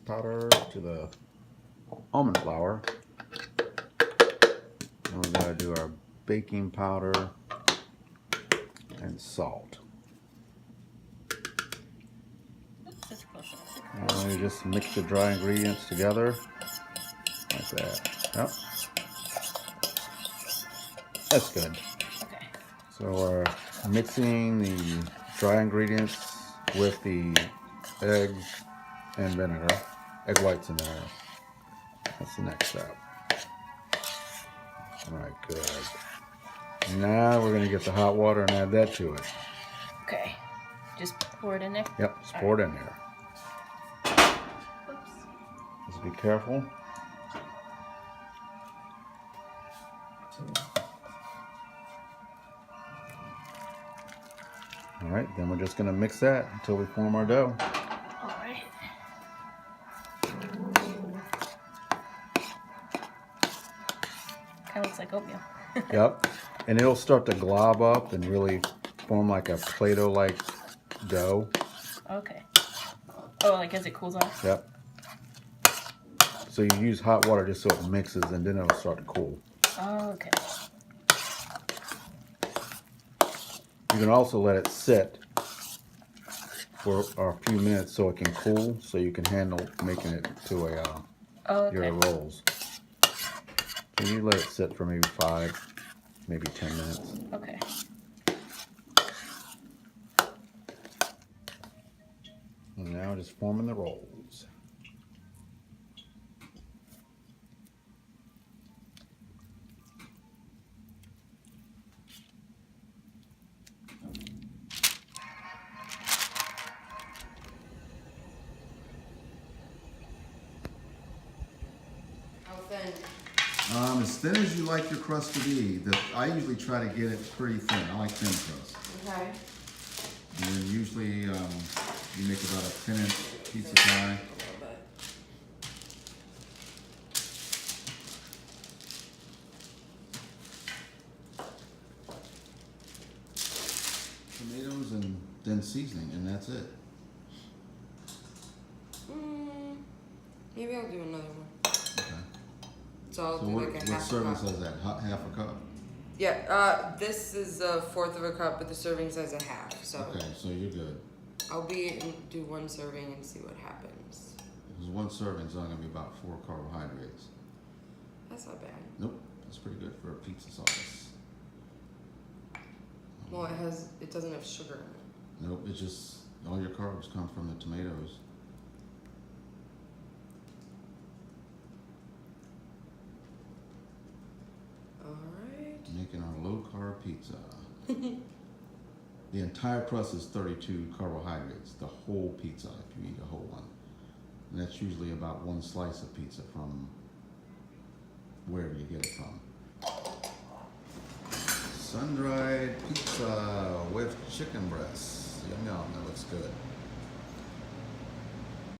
powder to the almond flour. And we gotta do our baking powder and salt. And we just mix the dry ingredients together like that. Yep. That's good. Okay. So we're mixing the dry ingredients with the eggs and vinegar, egg whites and vinegar. That's the next step. All right, good. Now we're going to get the hot water and add that to it. Okay. Just pour it in there? Yep, just pour it in there. Oops. Just be careful. All right, then we're just going to mix that until we form our dough. All right. Kind of looks like oatmeal. Yep, and it'll start to glob up and really form like a Play-Doh-like dough. Okay. Oh, like as it cools off? Yep. So you use hot water just so it mixes and then it'll start to cool. Oh, okay. You can also let it sit for a few minutes so it can cool, so you can handle making it to your rolls. So you let it sit for maybe 5, maybe 10 minutes. Okay. And now just forming the rolls. How thin? As thin as you like your crust to be. I usually try to get it pretty thin. I like thin crust. Okay. And then usually you make about a 10-inch pizza pie. Tomatoes and then seasoning, and that's it. Maybe I'll do another one. Okay. So I'll So do what like a half serving a cup. size is that? Half a cup? Yeah, this is a fourth of a cup, but the serving size a half. So Okay, so you're good. I'll do one serving and see what happens. Because one serving is only going to be about 4 carbohydrates. That's not bad. Nope, that's pretty good for a pizza sauce. Well, it doesn't have sugar in it. Nope, it's just all your carbs come from the tomatoes. All right. Making our low carb pizza. The entire crust is 32 carbohydrates, the whole pizza, if you eat a whole one. And that's usually about 1 slice of pizza from wherever you get it from. Sun-dried pizza with chicken breasts. Yum yum, that looks good.